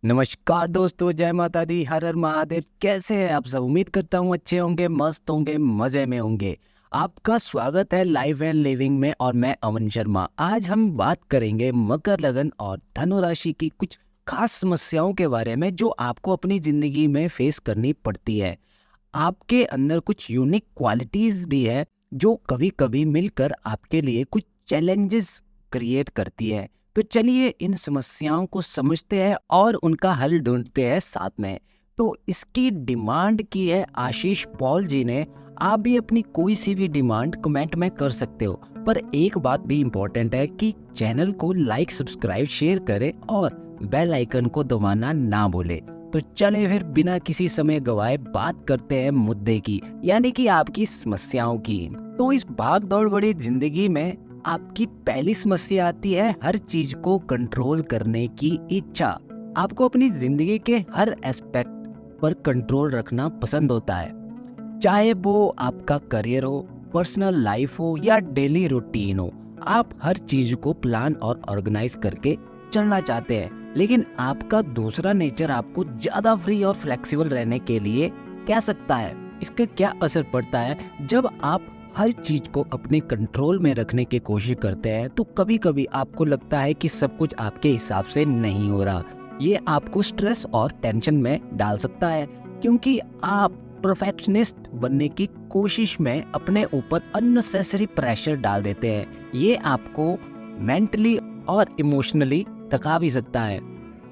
नमस्कार दोस्तों, जय माता दी, हर हर महादेव। कैसे हैं आप सब? उम्मीद करता हूँ अच्छे होंगे, मस्त होंगे, मजे में होंगे। आपका स्वागत है लाइव एंड लिविंग में और मैं अमन शर्मा। आज हम बात करेंगे मकर लगन और धनु राशि की कुछ खास समस्याओं के बारे में जो आपको अपनी जिंदगी में फेस करनी पड़ती है। आपके अंदर कुछ यूनिक क्वालिटीज भी है जो कभी कभी मिलकर आपके लिए कुछ चैलेंजेस क्रिएट करती है। तो चलिए इन समस्याओं को समझते हैं और उनका हल ढूंढते हैं साथ में। तो इसकी डिमांड की है आशीष पॉल जी ने। आप भी अपनी कोई सी भी डिमांड कमेंट में कर सकते हो, पर एक बात भी इम्पोर्टेंट है कि चैनल को लाइक, सब्सक्राइब, शेयर करें और बेल आइकन को दबाना ना भूले। तो चले फिर बिना किसी समय गवाए बात करते हैं मुद्दे की, यानी कि आपकी समस्याओं की। तो इस भाग दौड़ भरी जिंदगी में आपकी पहली समस्या आती है हर चीज को कंट्रोल करने की इच्छा। आपको अपनी जिंदगी के हर एस्पेक्ट पर कंट्रोल रखना पसंद होता है, चाहे वो आपका करियर हो, पर्सनल लाइफ हो या डेली रूटीन हो। आप हर चीज को प्लान और ऑर्गेनाइज करके चलना चाहते हैं, लेकिन आपका दूसरा नेचर आपको ज्यादा फ्री और फ्लेक्सिबल रहने के लिए कह सकता है। इसका क्या असर पड़ता है जब आप हर चीज को अपने कंट्रोल में रखने की कोशिश करते हैं? तो कभी कभी आपको लगता है कि सब कुछ आपके हिसाब से नहीं हो रहा। ये आपको स्ट्रेस और टेंशन में डाल सकता है, क्योंकि आप परफेक्शनिस्ट बनने की कोशिश में अपने ऊपर अननेसेसरी प्रेशर डाल देते हैं। ये आपको मेंटली और इमोशनली थका भी सकता है।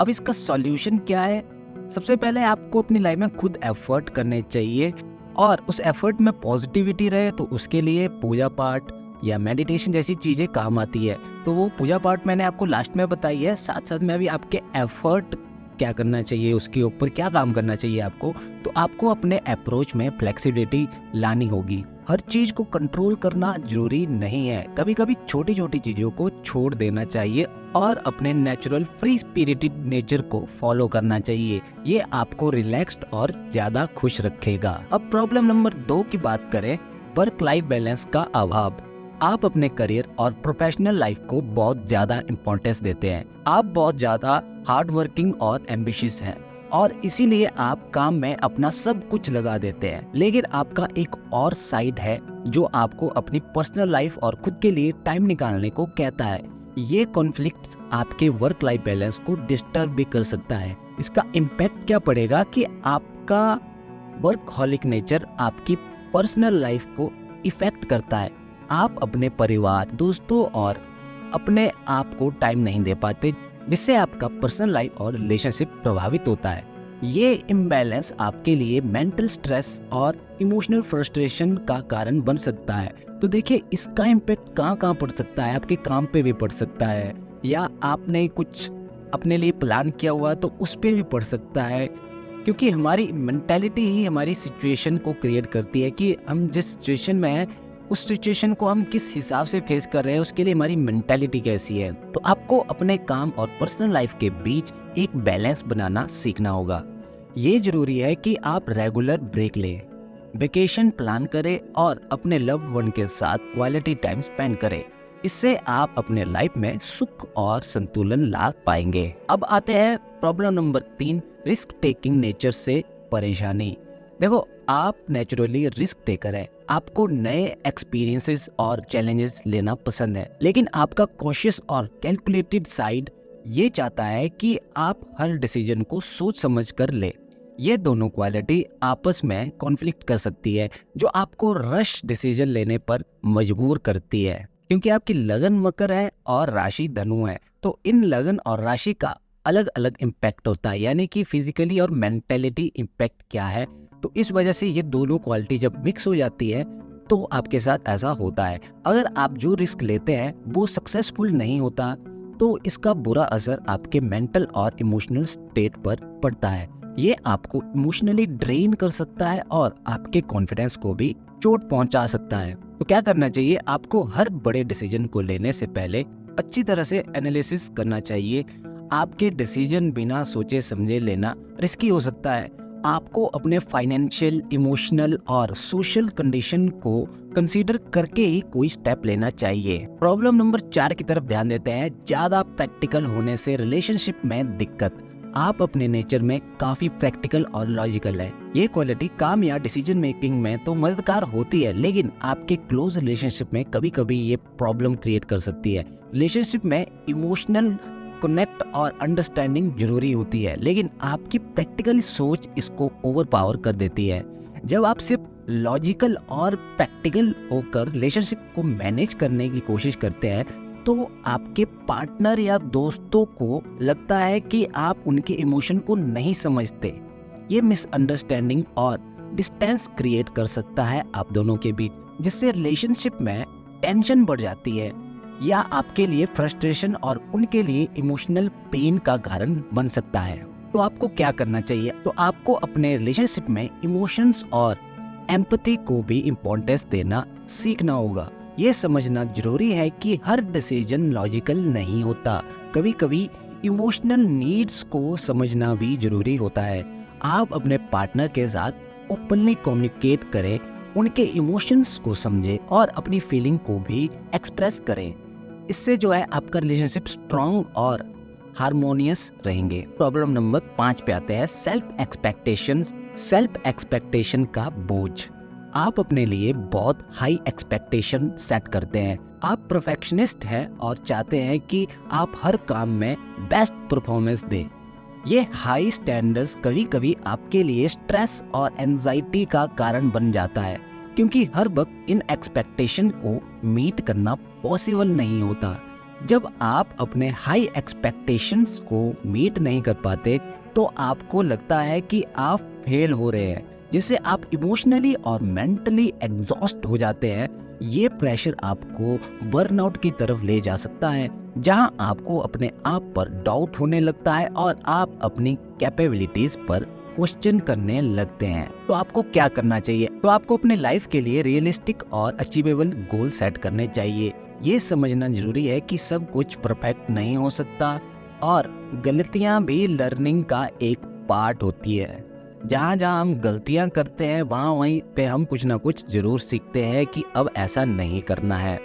अब इसका सॉल्यूशन क्या है? सबसे पहले आपको अपनी लाइफ में खुद एफर्ट करने चाहिए, और उस एफर्ट में पॉजिटिविटी रहे तो उसके लिए पूजा पाठ या मेडिटेशन जैसी चीजें काम आती है। तो वो पूजा पाठ मैंने आपको लास्ट में बताई है। साथ साथ में अभी आपके एफर्ट क्या करना चाहिए, उसके ऊपर क्या काम करना चाहिए आपको। तो आपको अपने अप्रोच में फ्लेक्सिबिलिटी लानी होगी। हर चीज को कंट्रोल करना जरूरी नहीं है। कभी कभी छोटी छोटी चीजों को छोड़ देना चाहिए और अपने नेचुरल फ्री स्पिरिटेड नेचर को फॉलो करना चाहिए। ये आपको रिलैक्स्ड और ज्यादा खुश रखेगा। अब प्रॉब्लम नंबर 2 की बात करें, वर्क लाइफ बैलेंस का अभाव। आप अपने करियर और प्रोफेशनल लाइफ को बहुत ज्यादा इम्पोर्टेंस देते हैं। आप बहुत ज्यादा हार्ड वर्किंग और एम्बिशियस हैं, और इसीलिए आप काम में अपना सब कुछ लगा देते हैं। लेकिन आपका एक और साइड है जो आपको अपनी पर्सनल लाइफ और खुद के लिए टाइम निकालने को कहता है। ये कॉन्फ्लिक्ट आपके वर्क लाइफ बैलेंस को डिस्टर्ब भी कर सकता है। इसका इम्पैक्ट क्या पड़ेगा कि आपका वर्कहॉलिक नेचर आपकी पर्सनल लाइफ को इफेक्ट करता है। आप अपने परिवार, दोस्तों और अपने आप को टाइम नहीं दे पाते, जिससे आपका पर्सनल लाइफ और रिलेशनशिप प्रभावित होता है। ये इम्बैलेंस आपके लिए मेंटल स्ट्रेस और इमोशनल फ्रस्ट्रेशन का कारण बन सकता है। तो देखिए, इसका इम्पैक्ट कहाँ कहाँ पड़ सकता है। आपके काम पे भी पड़ सकता है, या आपने कुछ अपने लिए प्लान किया हुआ तो उस पे भी पड़ सकता है, क्योंकि हमारी मेंटालिटी ही हमारी सिचुएशन को क्रिएट करती है कि हम जिस सिचुएशन में हैं उस सिचुएशन को हम किस हिसाब से फेस कर रहे हैं, उसके लिए हमारी मेंटालिटी कैसी है। तो आपको अपने काम और पर्सनल लाइफ के बीच एक बैलेंस बनाना सीखना होगा। ये जरूरी है कि आप रेगुलर ब्रेक लें, वेकेशन प्लान करें और अपने लव्ड वन के साथ क्वालिटी टाइम स्पेंड करें। इससे आप अपने लाइफ में सुख और संतुलन ला पाएंगे। अब आते हैं problem number 3, risk taking nature से परेशानी। देखो, आप नेचुरली रिस्क टेकर है। आपको नए एक्सपीरियंसेस और चैलेंजेस लेना पसंद है, लेकिन आपका कॉशियस और कैलकुलेटेड साइड ये चाहता है कि आप हर डिसीजन को सोच समझ कर ले। ये दोनों क्वालिटी आपस में कॉन्फ्लिक्ट कर सकती है, जो आपको रश डिसीजन लेने पर मजबूर करती है। क्योंकि आपकी लगन मकर है और राशि धनु है, तो इन लगन और राशि का अलग अलग इम्पैक्ट होता है, यानी कि फिजिकली और मेंटेलिटी इम्पैक्ट क्या है। तो इस वजह से ये दोनों क्वालिटी जब मिक्स हो जाती है तो आपके साथ ऐसा होता है। अगर आप जो रिस्क लेते हैं वो सक्सेसफुल नहीं होता, तो इसका बुरा असर आपके मेंटल और इमोशनल स्टेट पर पड़ता है। ये आपको इमोशनली ड्रेन कर सकता है और आपके कॉन्फिडेंस को भी चोट पहुंचा सकता है। तो क्या करना चाहिए? आपको हर बड़े डिसीजन को लेने से पहले अच्छी तरह से एनालिसिस करना चाहिए। आपके डिसीजन बिना सोचे समझे लेना रिस्की हो सकता है। आपको अपने फाइनेंशियल, इमोशनल और सोशल कंडीशन को कंसीडर करके ही कोई स्टेप लेना चाहिए। प्रॉब्लम नंबर 4 की तरफ ध्यान देते हैं, ज्यादा प्रैक्टिकल होने से रिलेशनशिप में दिक्कत। आप अपने नेचर में काफी प्रैक्टिकल और लॉजिकल है। ये क्वालिटी काम या डिसीजन मेकिंग में तो मददगार होती है, लेकिन आपके क्लोज रिलेशनशिप में कभी कभी ये प्रॉब्लम क्रिएट कर सकती है। रिलेशनशिप में इमोशनल कनेक्ट और अंडरस्टैंडिंग जरूरी होती है, लेकिन आपकी प्रैक्टिकल सोच इसको ओवरपावर कर देती है। जब आप सिर्फ लॉजिकल और प्रैक्टिकल होकर रिलेशनशिप को मैनेज करने की कोशिश करते हैं, तो आपके पार्टनर या दोस्तों को लगता है कि आप उनके इमोशन को नहीं समझते। ये मिसअंडरस्टैंडिंग और डिस्टेंस क्रिएट कर सकता है आप दोनों के बीच, जिससे रिलेशनशिप में टेंशन बढ़ जाती है या आपके लिए फ्रस्ट्रेशन और उनके लिए इमोशनल पेन का कारण बन सकता है। तो आपको क्या करना चाहिए? तो आपको अपने रिलेशनशिप में इमोशंस और एम्पैथी को भी इम्पोर्टेंस देना सीखना होगा। ये समझना जरूरी है कि हर डिसीजन लॉजिकल नहीं होता। कभी कभी इमोशनल नीड्स को समझना भी जरूरी होता है। आप अपने पार्टनर के साथ ओपनली कम्युनिकेट करें, उनके इमोशंस को समझें और अपनी फीलिंग को भी एक्सप्रेस करें। इससे जो है आपका रिलेशनशिप स्ट्रॉन्ग और हार्मोनियस रहेंगे। प्रॉब्लम नंबर 5 पे आते हैं, सेल्फ एक्सपेक्टेशन का बोझ। आप अपने लिए बहुत हाई एक्सपेक्टेशन सेट करते हैं। आप परफेक्शनिस्ट हैं और चाहते हैं कि आप हर काम में बेस्ट परफॉर्मेंस दें। ये हाई स्टैंडर्ड्स कभी कभी आपके लिए स्ट्रेस और एंजाइटी का कारण बन जाता है, क्योंकि हर वक्त इन एक्सपेक्टेशन को मीट करना पॉसिबल नहीं होता। जब आप अपने हाई एक्सपेक्टेशंस को मीट नहीं कर पाते, तो आपको लगता है कि आप फेल हो रहे हैं, जिससे आप इमोशनली और मेंटली एग्जॉस्ट हो जाते हैं। ये प्रेशर आपको बर्नआउट की तरफ ले जा सकता है, जहां आपको अपने आप पर डाउट होने लगता है और आप अपनी कैपेबिलिटीज पर क्वेश्चन करने लगते हैं। तो आपको क्या करना चाहिए? तो आपको अपने लाइफ के लिए रियलिस्टिक और अचीवेबल गोल सेट करने चाहिए। ये समझना जरूरी है कि सब कुछ परफेक्ट नहीं हो सकता और गलतियां भी लर्निंग का एक पार्ट होती है। जहाँ जहाँ हम गलतियाँ करते हैं, वहीं पे हम कुछ ना कुछ जरूर सीखते हैं कि अब ऐसा नहीं करना है।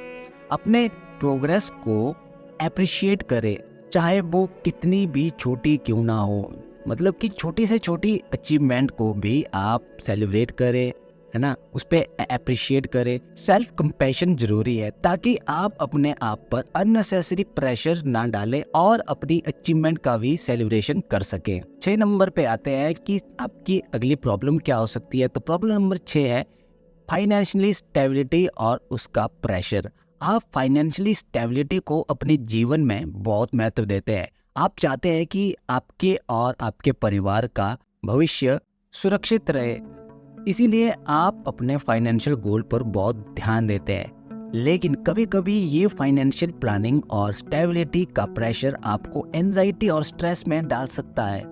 अपने प्रोग्रेस को अप्रिशिएट करें, चाहे वो कितनी भी छोटी क्यों ना हो। मतलब कि छोटी से छोटी अचीवमेंट को भी आप सेलिब्रेट करें, है ना, उस पर अप्रिशिएट करें। सेल्फ कंपैशन जरूरी है, ताकि आप अपने आप पर अननेसेसरी प्रेशर ना डालें और अपनी अचीवमेंट का भी सेलिब्रेशन कर सकें। 6 नंबर पे आते हैं कि आपकी अगली प्रॉब्लम क्या हो सकती है। तो प्रॉब्लम नंबर 6 है फाइनेंशियली स्टेबिलिटी और उसका प्रेशर। आप फाइनेंशियली स्टेबिलिटी को अपने जीवन में बहुत महत्व देते हैं। आप चाहते हैं कि आपके और आपके परिवार का भविष्य सुरक्षित रहे, इसीलिए आप अपने फाइनेंशियल गोल पर बहुत ध्यान देते हैं। लेकिन कभी कभी ये फाइनेंशियल प्लानिंग और स्टेबिलिटी का प्रेशर आपको एंजाइटी और स्ट्रेस में डाल सकता है।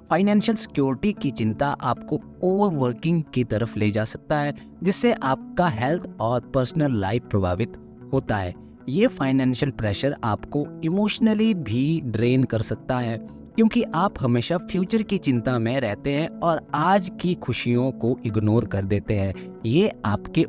फाइनेंशियल सिक्योरिटी की चिंता आपको ओवरवर्किंग की तरफ ले जा सकता है, जिससे आपका हेल्थ और पर्सनल लाइफ प्रभावित होता है। ये फाइनेंशियल प्रेशर आपको इमोशनली भी ड्रेन कर सकता है, क्योंकि आप हमेशा फ्यूचर की चिंता में रहते हैं और आज की खुशियों को इग्नोर कर देते हैं। ये आपके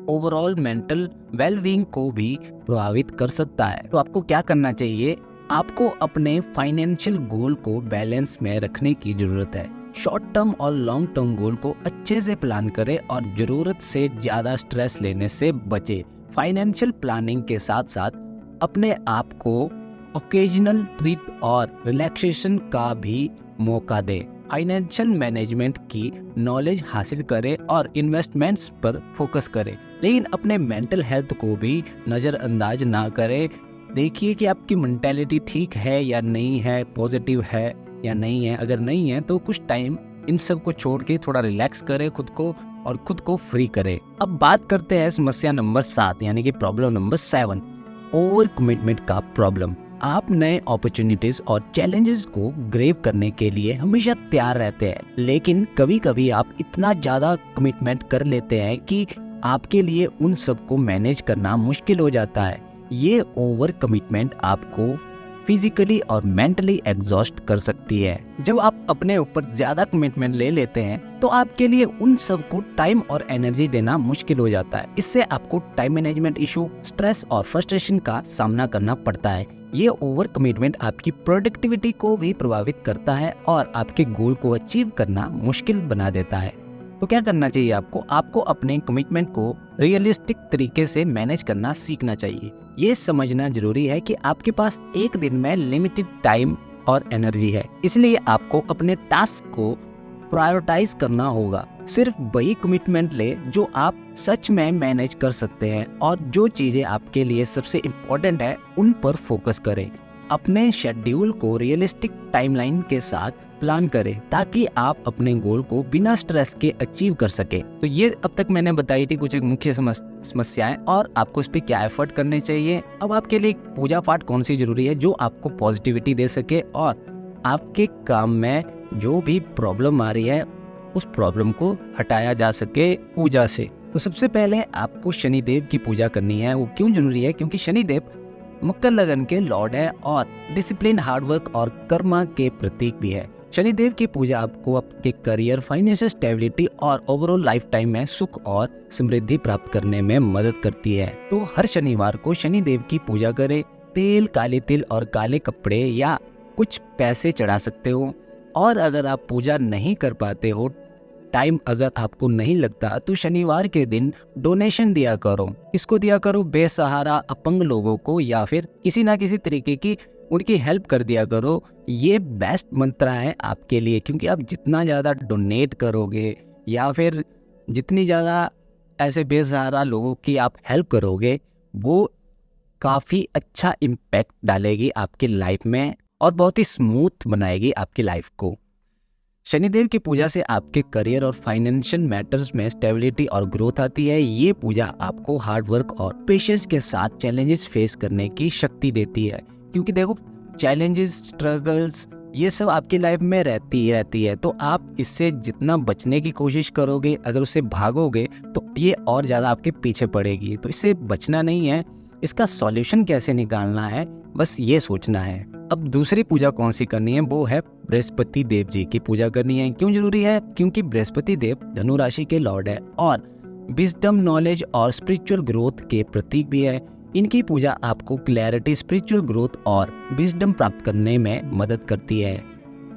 ओवरऑल मेंटल वेलबींग को भी प्रभावित कर सकता है। तो आपको क्या करना चाहिए? आपको अपने फाइनेंशियल गोल को बैलेंस में रखने की जरूरत है। शॉर्ट टर्म और लॉन्ग टर्म गोल को अच्छे से प्लान करें और जरूरत से ज्यादा स्ट्रेस लेने से बचें। फाइनेंशियल प्लानिंग के साथ साथ अपने आप को ओकेजनल ट्रीट और रिलैक्सेशन का भी मौका दें। फाइनेंशियल मैनेजमेंट की नॉलेज हासिल करें और इन्वेस्टमेंट्स पर फोकस करें, लेकिन अपने मेंटल हेल्थ को भी नज़रअंदाज ना करें। देखिए कि आपकी मेंटालिटी ठीक है या नहीं है, पॉजिटिव है या नहीं है। अगर नहीं है तो कुछ टाइम इन सब को छोड़ के थोड़ा रिलैक्स करें खुद को और खुद को फ्री करें। अब बात करते हैं समस्या नंबर 7 यानी कि प्रॉब्लम नंबर 7, ओवर कमिटमेंट का प्रॉब्लम। आप नए अपॉर्चुनिटीज और चैलेंजेस को ग्रैब करने के लिए हमेशा तैयार रहते हैं, लेकिन कभी कभी आप इतना ज्यादा कमिटमेंट कर लेते हैं कि आपके लिए उन सब को मैनेज करना मुश्किल हो जाता है। ये ओवर कमिटमेंट आपको फिजिकली और मेंटली एग्जॉस्ट कर सकती है। जब आप अपने ऊपर ज्यादा कमिटमेंट ले लेते हैं तो आपके लिए उन सब को टाइम और एनर्जी देना मुश्किल हो जाता है। इससे आपको टाइम मैनेजमेंट इशू, स्ट्रेस और फ्रस्ट्रेशन का सामना करना पड़ता है। ये ओवर कमिटमेंट आपकी प्रोडक्टिविटी को भी प्रभावित करता है और आपके गोल को अचीव करना मुश्किल बना देता है। तो क्या करना चाहिए आपको अपने कमिटमेंट को रियलिस्टिक तरीके से मैनेज करना सीखना चाहिए। ये समझना जरूरी है कि आपके पास एक दिन में लिमिटेड टाइम और एनर्जी है, इसलिए आपको अपने टास्क को प्रायोरिटाइज करना होगा। सिर्फ वही कमिटमेंट ले जो आप सच में मैनेज कर सकते हैं और जो चीजें आपके लिए सबसे इम्पोर्टेंट है उन पर फोकस करें। अपने शेड्यूल को रियलिस्टिक टाइमलाइन के साथ प्लान करें ताकि आप अपने गोल को बिना स्ट्रेस के अचीव कर सके। तो ये अब तक मैंने बताई थी कुछ मुख्य समस्याएं और आपको इस पे क्या एफर्ट करने चाहिए। अब आपके लिए पूजा पाठ कौन सी जरूरी है जो आपको पॉजिटिविटी दे सके और आपके काम में जो भी प्रॉब्लम आ रही है उस प्रॉब्लम को हटाया जा सके पूजा से। तो सबसे पहले आपको शनिदेव की पूजा करनी है। वो क्यों जरूरी है? क्योंकि शनिदेव मकर लगन के लॉर्ड है और डिसिप्लिन, हार्डवर्क और कर्मा के प्रतीक भी है। शनिदेव की पूजा आपको आपके करियर, फाइनेंशियल स्टेबिलिटी और ओवरऑल लाइफ टाइम में सुख और समृद्धि प्राप्त करने में मदद करती है। तो हर शनिवार को शनिदेव की पूजा करें। तेल, काले तिल और काले कपड़े या कुछ पैसे चढ़ा सकते हो। और अगर आप पूजा नहीं कर पाते हो, टाइम अगर आपको नहीं लगता, तो शनिवार के दिन डोनेशन दिया करो। किसको दिया करो? बेसहारा अपंग लोगों को, या फिर किसी ना किसी तरीके की उनकी हेल्प कर दिया करो। ये बेस्ट मंत्र है आपके लिए, क्योंकि आप जितना ज़्यादा डोनेट करोगे या फिर जितनी ज़्यादा ऐसे बेसहारा लोगों की आप हेल्प करोगे, वो काफ़ी अच्छा इम्पैक्ट डालेगी आपकी लाइफ में और बहुत ही स्मूथ बनाएगी आपकी लाइफ को। शनिदेव की पूजा से आपके करियर और फाइनेंशियल मैटर्स में स्टेबिलिटी और ग्रोथ आती है। ये पूजा आपको हार्ड वर्क और पेशेंस के साथ चैलेंजेस फेस करने की शक्ति देती है, क्योंकि देखो चैलेंजेस, स्ट्रगल्स ये सब आपकी लाइफ में रहती है। तो आप इससे जितना बचने की कोशिश करोगे, अगर उससे भागोगे तो ये और ज़्यादा आपके पीछे पड़ेगी। तो इससे बचना नहीं है, इसका सॉल्यूशन कैसे निकालना है, बस ये सोचना है। अब दूसरी पूजा कौन सी करनी है? वो है बृहस्पति देव जी की पूजा करनी है। क्यों जरूरी है? क्योंकि बृहस्पति देव धनु राशि के लॉर्ड है और विजडम, नॉलेज और स्पिरिचुअल ग्रोथ के प्रतीक भी है। इनकी पूजा आपको क्लैरिटी, स्पिरिचुअल ग्रोथ और विजडम प्राप्त करने में मदद करती है।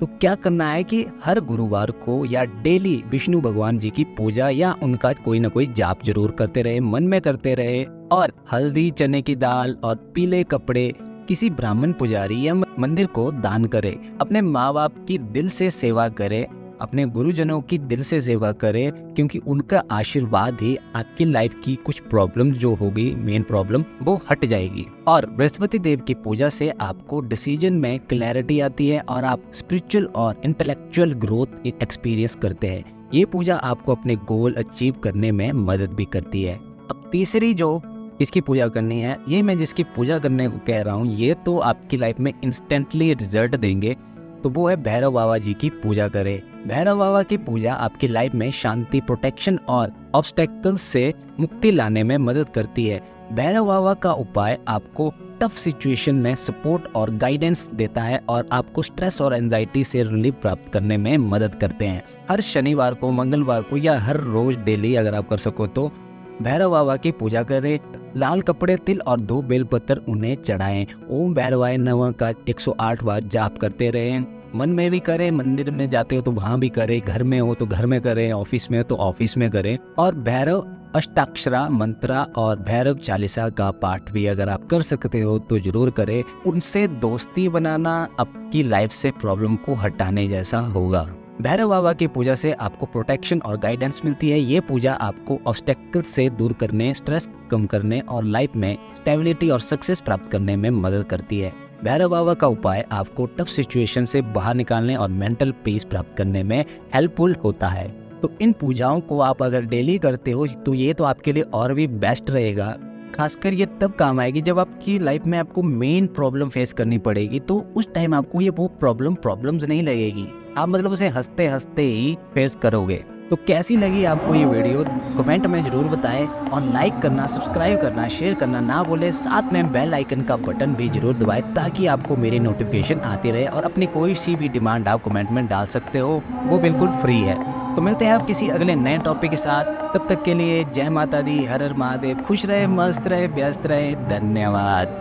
तो क्या करना है कि हर गुरुवार को या डेली विष्णु भगवान जी की पूजा या उनका कोई ना कोई जाप जरूर करते रहे, मन में करते रहे। और हल्दी, चने की दाल और पीले कपड़े किसी ब्राह्मण पुजारी या मंदिर को दान करे। अपने माँ बाप की दिल से सेवा करे, अपने गुरुजनों की दिल से सेवा करे, क्योंकि उनका आशीर्वाद ही आपकी लाइफ की कुछ प्रॉब्लम जो होगी, मेन प्रॉब्लम, वो हट जाएगी। और बृहस्पति देव की पूजा से आपको डिसीजन में क्लैरिटी आती है और आप स्पिरिचुअल और इंटेलेक्चुअल ग्रोथ एक्सपीरियंस करते हैं। ये पूजा आपको अपने गोल अचीव करने में मदद भी करती है। अब तीसरी जो इसकी पूजा करनी है, ये मैं जिसकी पूजा करने को कह रहा हूँ, ये तो आपकी लाइफ में इंस्टेंटली रिजल्ट देंगे, तो वो है भैरव बाबा जी की पूजा करें। भैरव बाबा की पूजा आपकी लाइफ में शांति, प्रोटेक्शन और ऑब्स्टेकल्स से मुक्ति लाने में मदद करती है। भैरव बाबा का उपाय आपको टफ सिचुएशन में सपोर्ट और गाइडेंस देता है और आपको स्ट्रेस और एंजाइटी से रिलीफ प्राप्त करने में मदद करते हैं। हर शनिवार को, मंगलवार को या हर रोज डेली अगर आप कर सको तो भैरव बाबा की पूजा करें। लाल कपड़े, तिल और 2 बेलपत्र उन्हें चढ़ाएं। ओम भैरवाय नमः का 108 बार जाप करते रहें। मन में भी करें, मंदिर में जाते हो तो वहाँ भी करें, घर में हो तो घर में करें, ऑफिस में हो तो ऑफिस में करें। और भैरव अष्टाक्षरा मंत्रा और भैरव चालीसा का पाठ भी अगर आप कर सकते हो तो जरूर करें। उनसे दोस्ती बनाना आपकी लाइफ से प्रॉब्लम को हटाने जैसा होगा। भैरव बाबा की पूजा से आपको प्रोटेक्शन और गाइडेंस मिलती है। ये पूजा आपको ऑब्स्टेकल से दूर करने, स्ट्रेस कम करने और लाइफ में स्टेबिलिटी और सक्सेस प्राप्त करने में मदद करती है। भैरव बाबा का उपाय आपको टफ सिचुएशन से बाहर निकालने और मेंटल पीस प्राप्त करने में हेल्पफुल होता है। तो इन पूजाओं को आप अगर डेली करते हो तो ये तो आपके लिए और भी बेस्ट रहेगा। खासकर ये तब काम आएगी जब आपकी लाइफ में आपको मेन प्रॉब्लम फेस करनी पड़ेगी, तो उस टाइम आपको ये वो प्रॉब्लम्स नहीं लगेगी, आप मतलब उसे हंसते हंसते ही फेस करोगे। तो कैसी लगी आपको ये वीडियो कमेंट में जरूर बताएं और लाइक करना, सब्सक्राइब करना, शेयर करना ना भूलें। साथ में बेल आइकन का बटन भी जरूर दबाएं ताकि आपको मेरी नोटिफिकेशन आती रहे और अपनी कोई सी भी डिमांड आप कमेंट में डाल सकते हो, वो बिल्कुल फ्री है। तो मिलते हैं आप किसी अगले नए टॉपिक के साथ। तब तक के लिए जय माता दी, हर हर महादेव, खुश रहे, मस्त रहे, व्यस्त रहे। धन्यवाद।